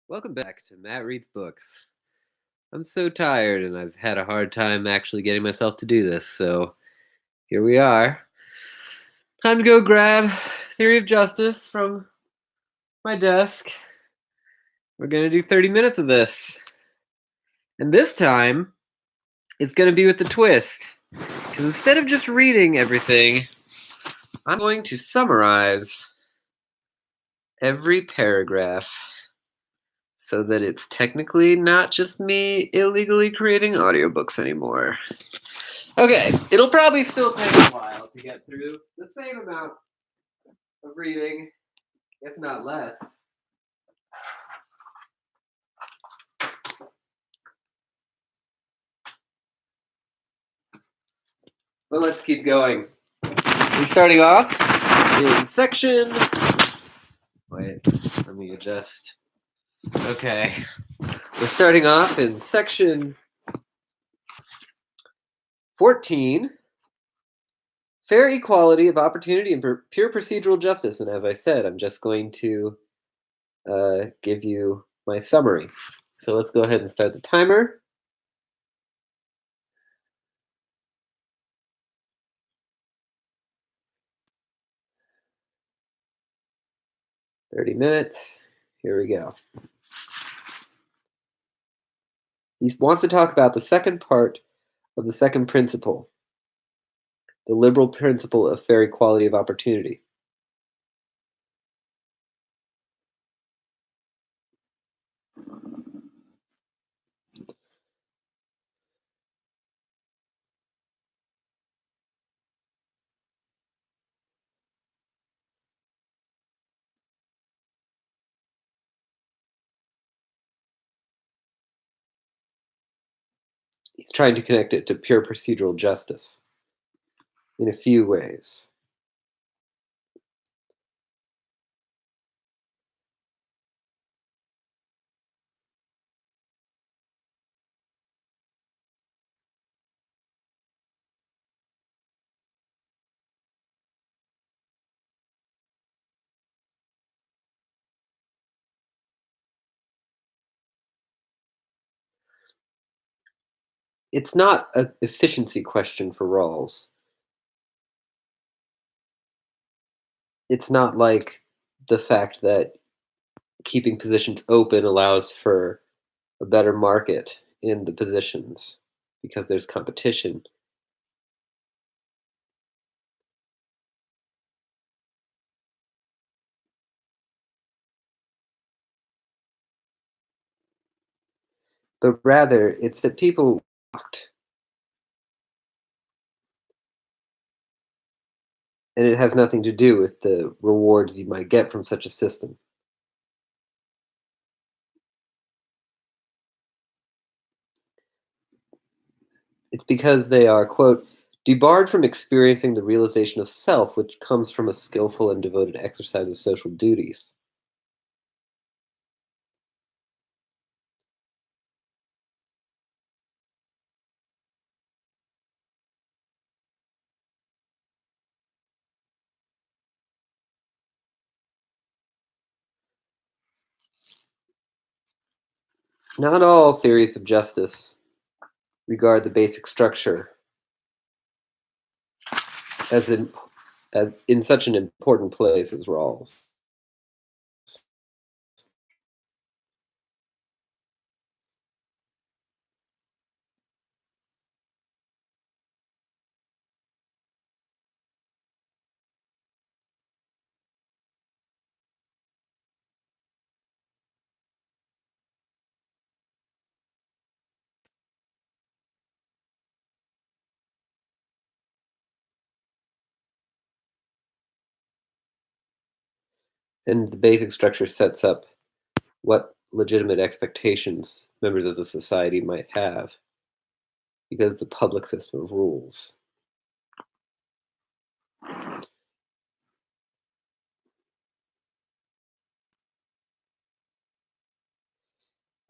Welcome back to Matt Reads Books. I'm so tired and I've had a hard time actually getting myself to do this, so here we are. Time to go grab Theory of Justice from my desk. We're going to do 30 minutes of this. And this time, it's going to be with the twist. Because instead of just reading everything, I'm going to summarize every paragraph so that it's technically not just me illegally creating audiobooks anymore. Okay, it'll probably still take a while to get through the same amount of reading, if not less. But let's keep going. We're starting off in section... Wait, let me adjust. Okay. We're starting off in section 14, Fair Equality of Opportunity and Pure Procedural Justice. And as I said, I'm just going to give you my summary. So let's go ahead and start the timer. $30. Here we go. He wants to talk about the second part of the second principle, the liberal principle of fair equality of opportunity. He's trying to connect it to pure procedural justice in a few ways. It's not an efficiency question for Rawls. It's not like the fact that keeping positions open allows for a better market in the positions because there's competition. But rather, it's that people walked. And it has nothing to do with the reward you might get from such a system. It's because they are, quote, debarred from experiencing the realization of self, which comes from a skillful and devoted exercise of social duties. Not all theories of justice regard the basic structure as in such an important place as Rawls. And the basic structure sets up what legitimate expectations members of the society might have, because it's a public system of rules.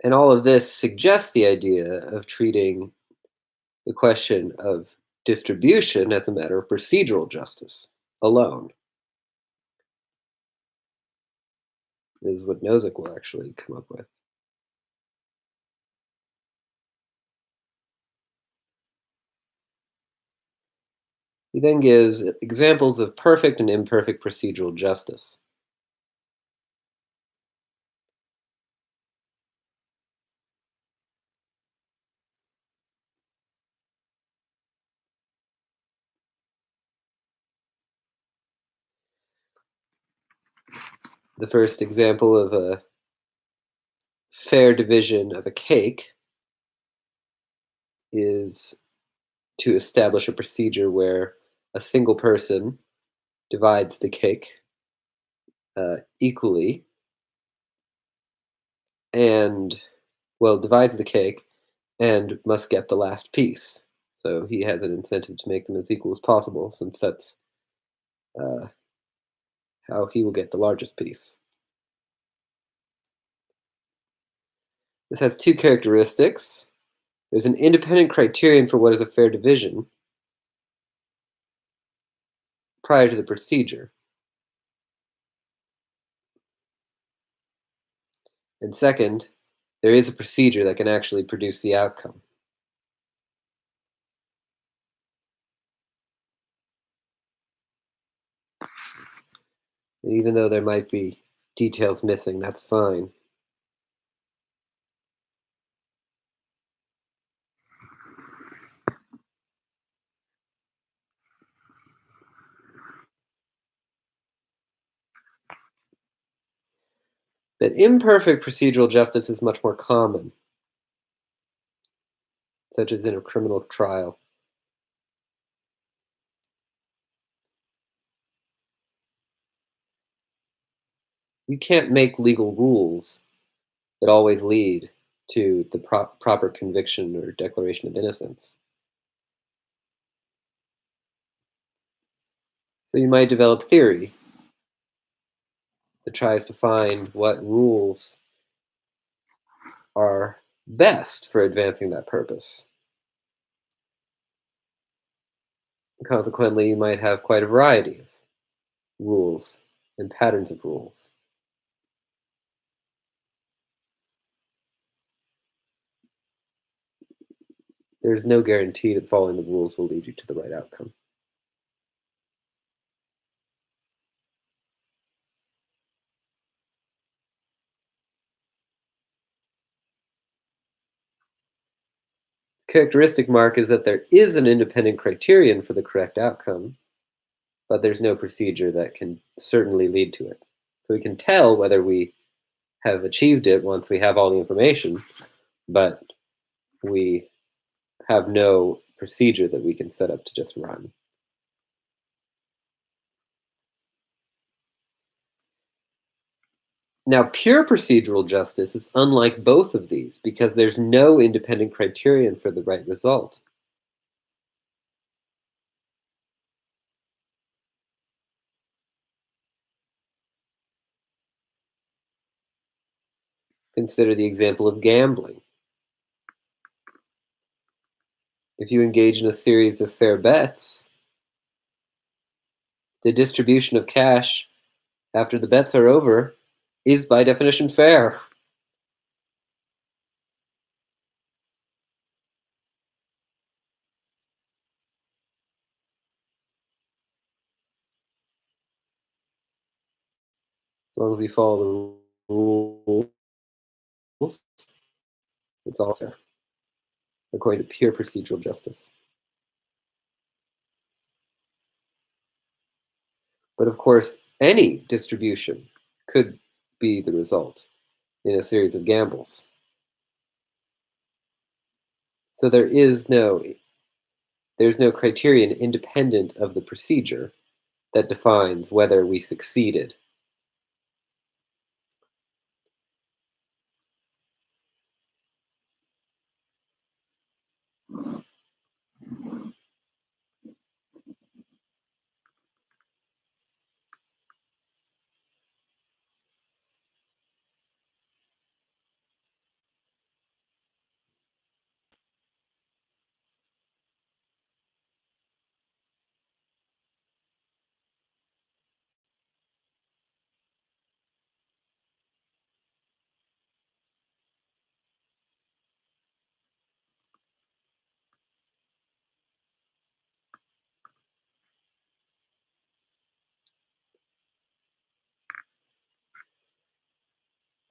And all of this suggests the idea of treating the question of distribution as a matter of procedural justice alone. Is what Nozick will actually come up with. He then gives examples of perfect and imperfect procedural justice. The first example of a fair division of a cake is to establish a procedure where a single person divides the cake equally and, well, divides the cake and must get the last piece. So he has an incentive to make them as equal as possible, since that's uh, how he will get the largest piece. This has two characteristics. There's an independent criterion for what is a fair division prior to the procedure. And second, there is a procedure that can actually produce the outcome. And even though there might be details missing, that's fine. But imperfect procedural justice is much more common, such as in a criminal trial. You can't make legal rules that always lead to the proper conviction or declaration of innocence. So you might develop theory that tries to find what rules are best for advancing that purpose. Consequently, you might have quite a variety of rules and patterns of rules. There's no guarantee that following the rules will lead you to the right outcome. Characteristic mark is that there is an independent criterion for the correct outcome, but there's no procedure that can certainly lead to it. So we can tell whether we have achieved it once we have all the information, but we have no procedure that we can set up to just run. Now, pure procedural justice is unlike both of these because there's no independent criterion for the right result. Consider the example of gambling. If you engage in a series of fair bets, the distribution of cash after the bets are over is by definition fair. As long as you follow the rules, it's all fair, according to pure procedural justice. But of course, any distribution could be the result in a series of gambles. So there's no criterion independent of the procedure that defines whether we succeeded.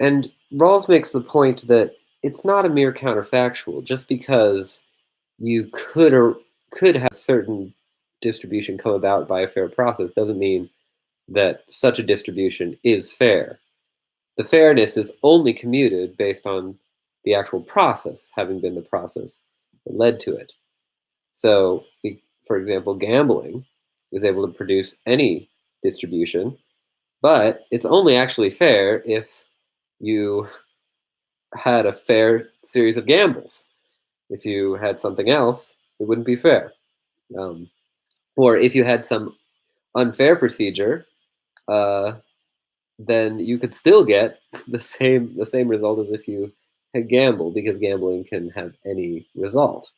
And Rawls makes the point that it's not a mere counterfactual. Just because you could have a certain distribution come about by a fair process doesn't mean that such a distribution is fair. The fairness is only commuted based on the actual process having been the process that led to it. So, for example, gambling is able to produce any distribution, but it's only actually fair if you had a fair series of gambles. If you had something else, it wouldn't be fair. Um, or if you had some unfair procedure, uh, then you could still get the same result as if you had gambled, because gambling can have any result.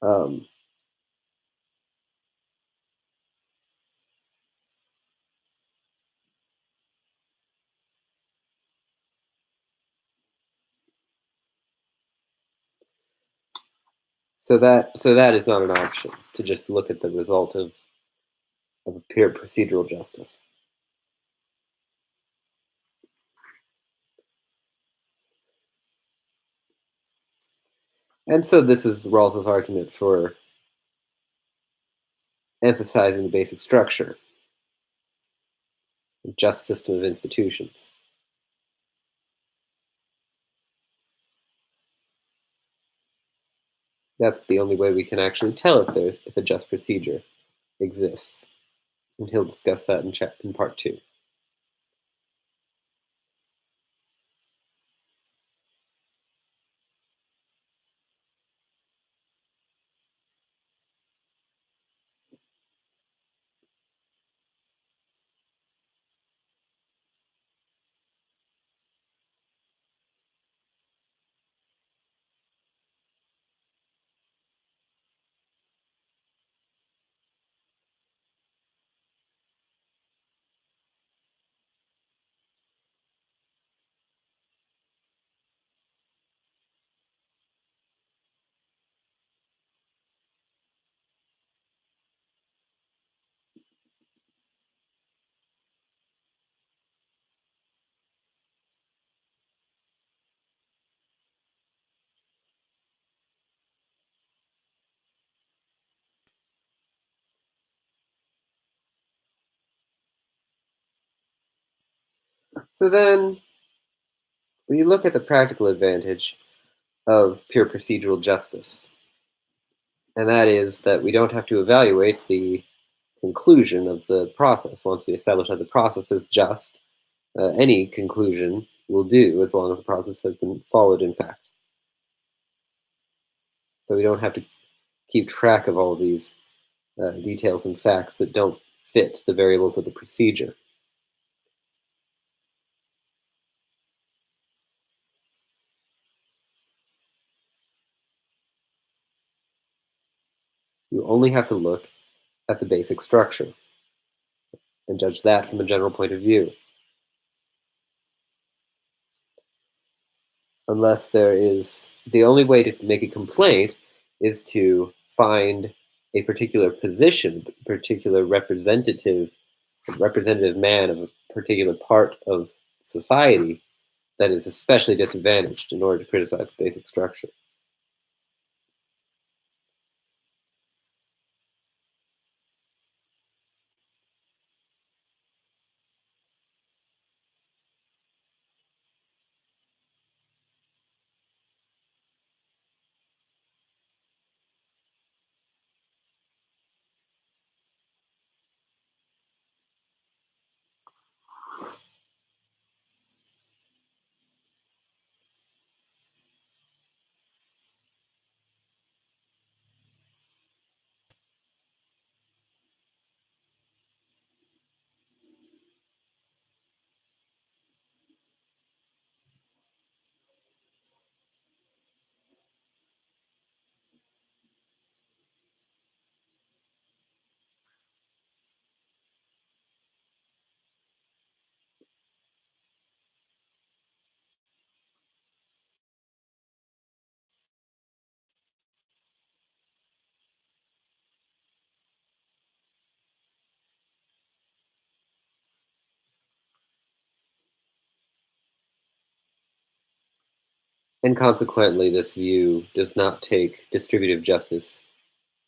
Um, so that is not an option to just look at the result of a pure procedural justice. And so this is Rawls's argument for emphasizing the basic structure, a just system of institutions. That's the only way we can actually tell if a just procedure exists. And he'll discuss that in part two. So then, when you look at the practical advantage of pure procedural justice, and that is that we don't have to evaluate the conclusion of the process. Once we establish that the process is just, any conclusion will do as long as the process has been followed in fact. So we don't have to keep track of all of these details and facts that don't fit the variables of the procedure. You only have to look at the basic structure and judge that from a general point of view. Unless there is the only way to make a complaint is to find a particular position, a particular representative man of a particular part of society that is especially disadvantaged in order to criticize the basic structure. And consequently, this view does not take distributive justice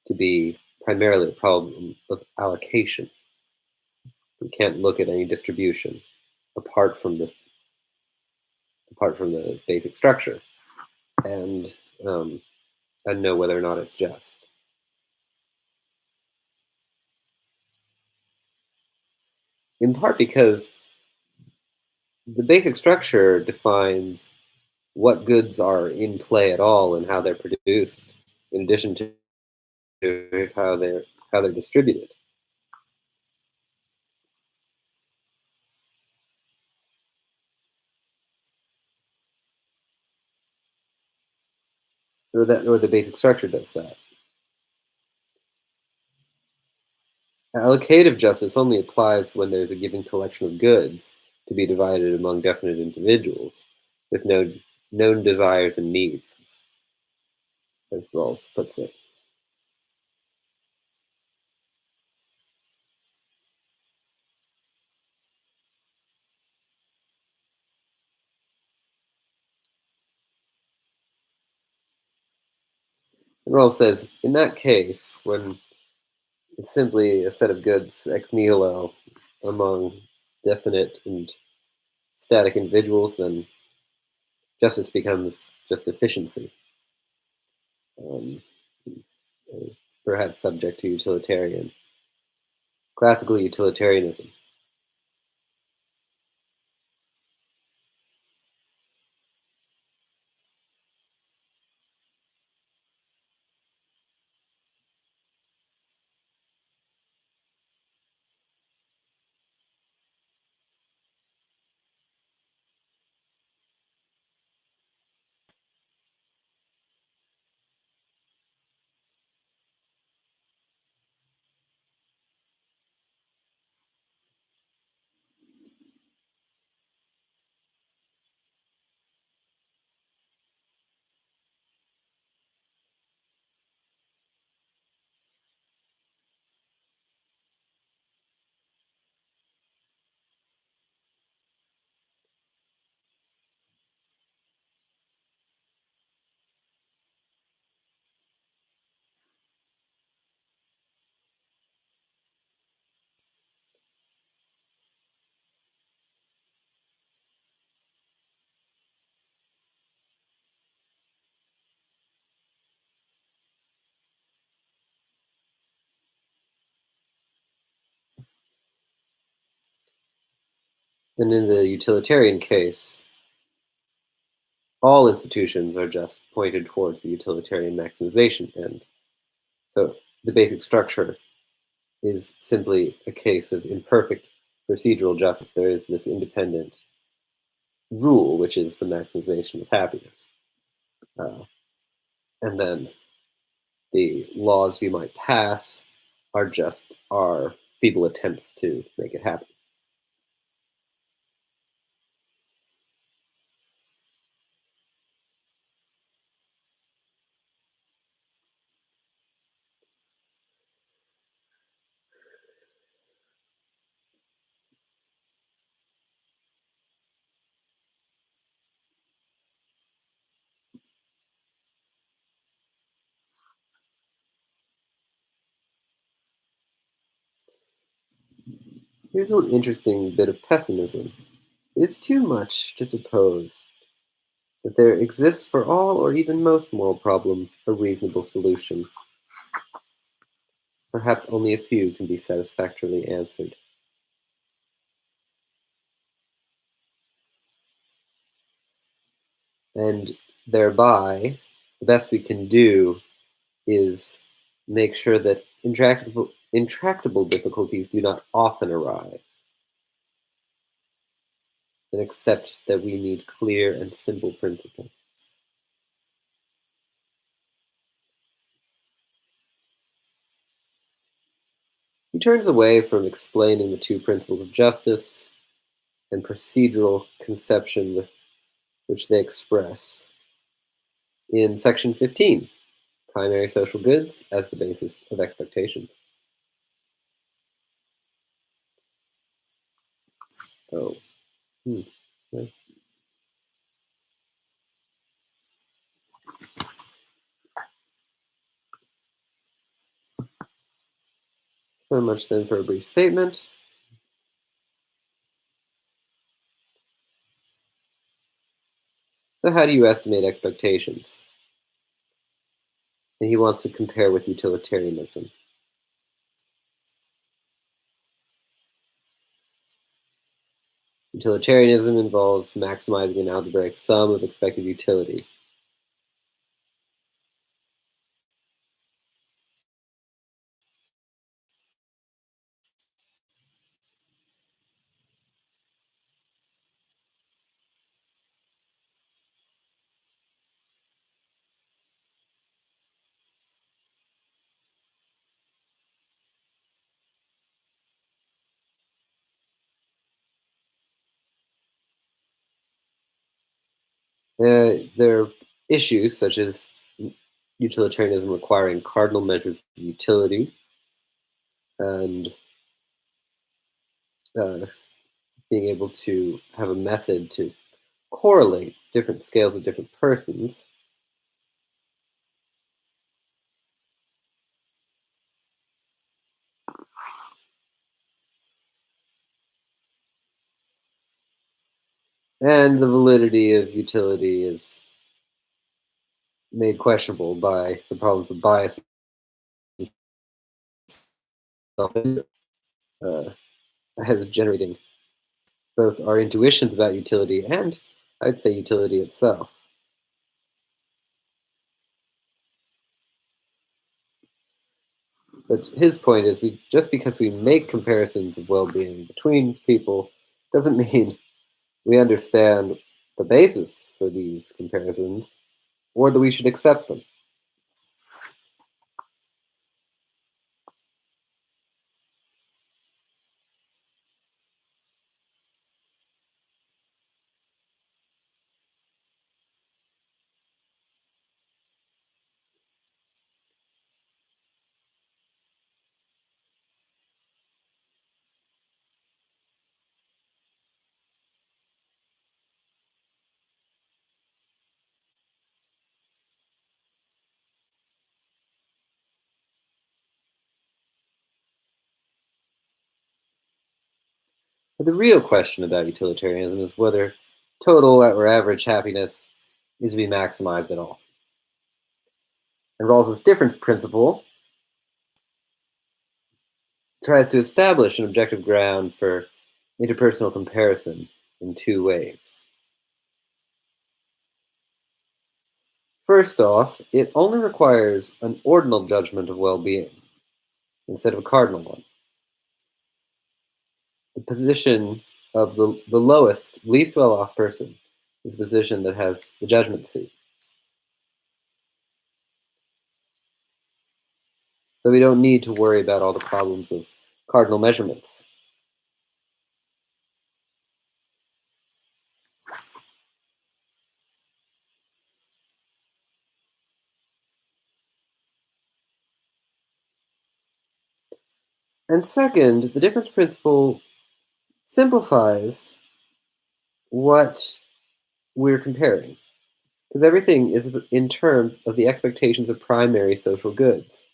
to be primarily a problem of allocation. We can't look at any distribution apart from the basic structure and um, and know whether or not it's just. In part because the basic structure defines what goods are in play at all and how they're produced, in addition to how they're distributed. Or the basic structure does that. Allocative justice only applies when there's a given collection of goods to be divided among definite individuals with no known desires and needs, as Rawls puts it. And Rawls says, in that case, when it's simply a set of goods ex nihilo among definite and static individuals, then justice becomes just efficiency, um, perhaps subject to classical utilitarianism. And in the utilitarian case, all institutions are just pointed towards the utilitarian maximization end. So the basic structure is simply a case of imperfect procedural justice. There is this independent rule, which is the maximization of happiness. Uh, and then the laws you might pass are just our feeble attempts to make it happen. Here's one interesting bit of pessimism. It's too much to suppose that there exists for all or even most moral problems a reasonable solution. Perhaps only a few can be satisfactorily answered. And thereby, the best we can do is make sure that intractable difficulties do not often arise, and accept that we need clear and simple principles. He turns away from explaining the two principles of justice and procedural conception with which they express in section 15, primary social goods as the basis of expectations. Oh, hmm. So much then for a brief statement. So how do you estimate expectations? And he wants to compare with utilitarianism. Utilitarianism involves maximizing an algebraic sum of expected utility. There are issues such as utilitarianism requiring cardinal measures of utility and uh, being able to have a method to correlate different scales of different persons. And the validity of utility is made questionable by the problems of bias and self uh, as generating both our intuitions about utility and, I'd say, utility itself. But his point is, we just because we make comparisons of well-being between people doesn't mean we understand the basis for these comparisons or that we should accept them. But the real question about utilitarianism is whether total or average happiness is to be maximized at all. And Rawls's difference principle tries to establish an objective ground for interpersonal comparison in two ways. First off, it only requires an ordinal judgment of well-being instead of a cardinal one. The position of the lowest, least well-off person is the position that has the judgment seat. So we don't need to worry about all the problems of cardinal measurements. And second, the difference principle simplifies what we're comparing, because everything is in terms of the expectations of primary social goods.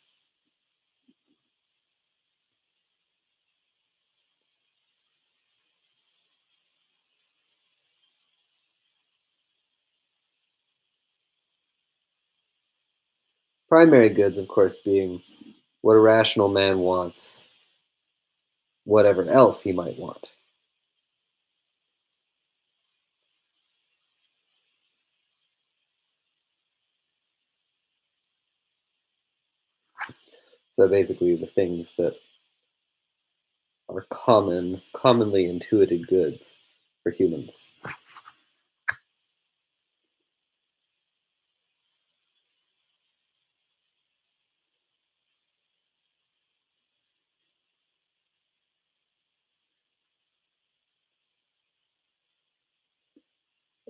Primary goods, of course, being what a rational man wants, whatever else he might want. So basically, the things that are commonly intuited goods for humans.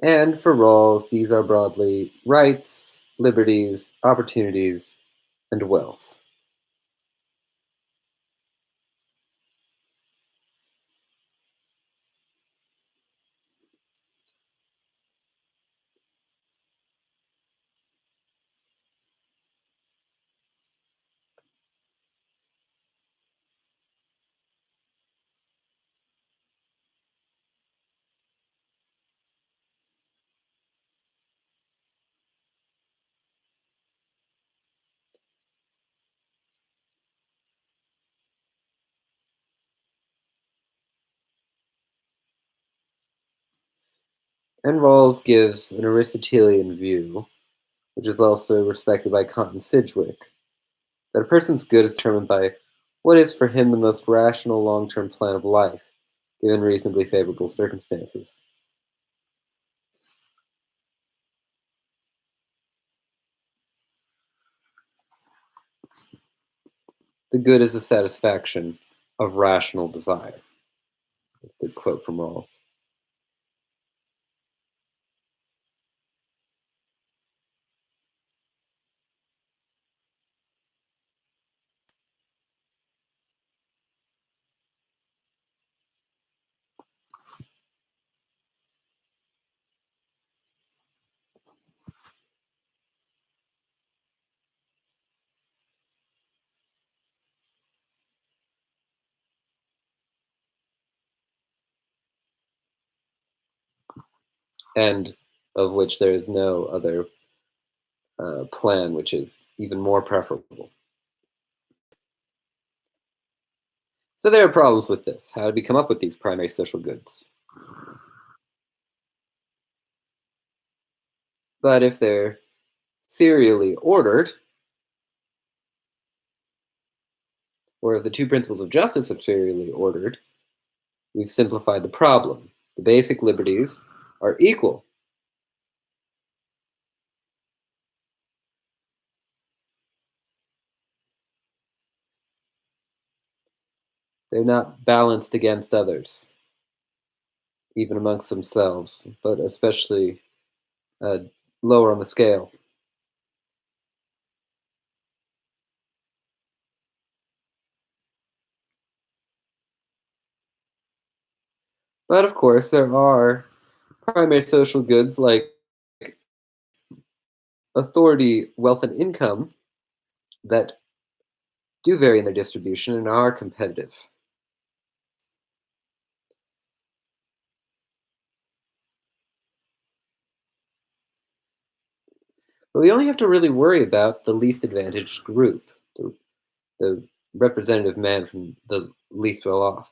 And for Rawls, these are broadly rights, liberties, opportunities, and wealth. And Rawls gives an Aristotelian view, which is also respected by Kant and Sidgwick, that a person's good is determined by what is for him the most rational long-term plan of life, given reasonably favorable circumstances. The good is the satisfaction of rational desire. That's the quote from Rawls. And of which there is no other plan which is even more preferable. So there are problems with this. How do we come up with these primary social goods? But if they're serially ordered, or if the two principles of justice are serially ordered, we've simplified the problem. The basic liberties are equal. They're not balanced against others, even amongst themselves, but especially uh, lower on the scale. But of course, there are primary social goods like authority, wealth, and income that do vary in their distribution and are competitive. But we only have to really worry about the least advantaged group, the representative man from the least well off.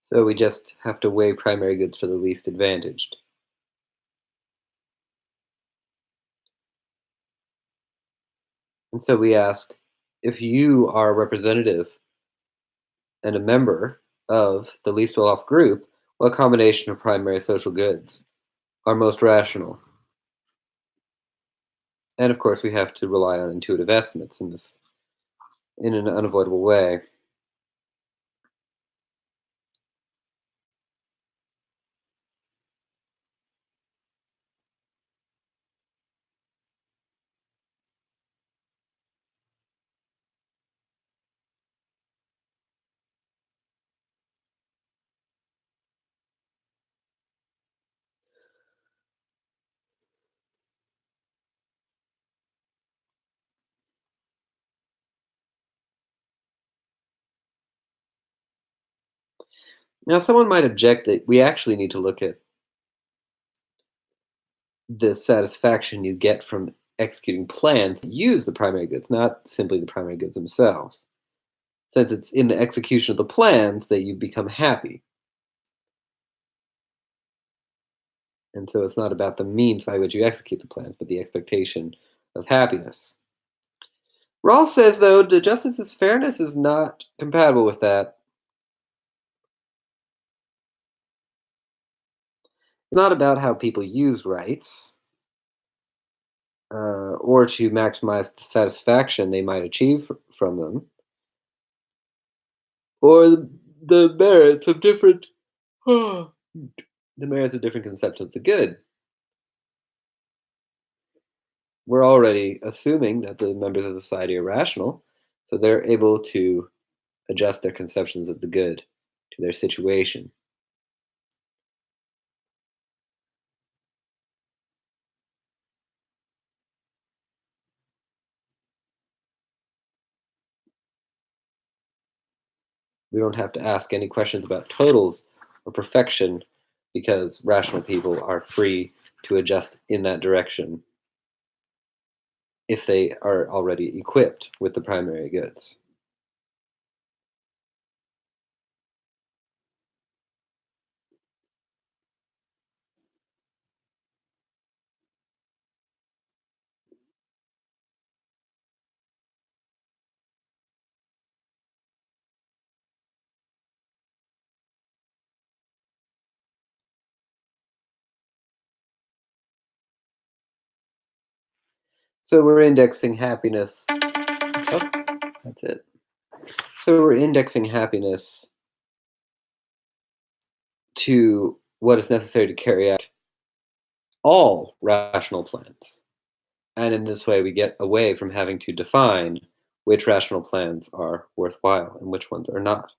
So we just have to weigh primary goods for the least advantaged. And so we ask, if you are a representative and a member of the least well off group, what combination of primary social goods are most rational? And of course, we have to rely on intuitive estimates in this in an unavoidable way. Now, someone might object that we actually need to look at the satisfaction you get from executing plans that use the primary goods, not simply the primary goods themselves, since it's in the execution of the plans that you become happy. And so it's not about the means by which you execute the plans, but the expectation of happiness. Rawls says, though, the justice's fairness is not compatible with that. It's not about how people use rights, or to maximize the satisfaction they might achieve from them, or the merits of different the merits of different conceptions of the good. We're already assuming that the members of the society are rational, so they're able to adjust their conceptions of the good to their situation. We don't have to ask any questions about totals or perfection because rational people are free to adjust in that direction if they are already equipped with the primary goods. So we're indexing happiness. Oh, that's it. So we're indexing happiness to what is necessary to carry out all rational plans. And in this way, we get away from having to define which rational plans are worthwhile and which ones are not.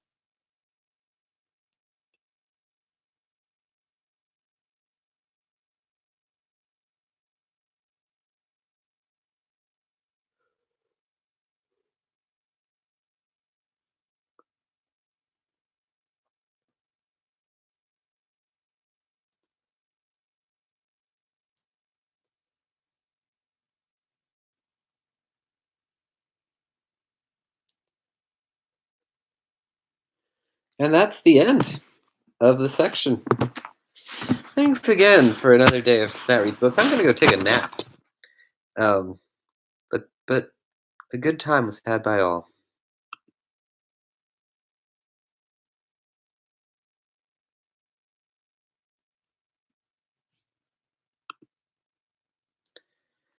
And that's the end of the section. Thanks again for another day of Matt Reads Books. I'm going to go take a nap. But a good time was had by all.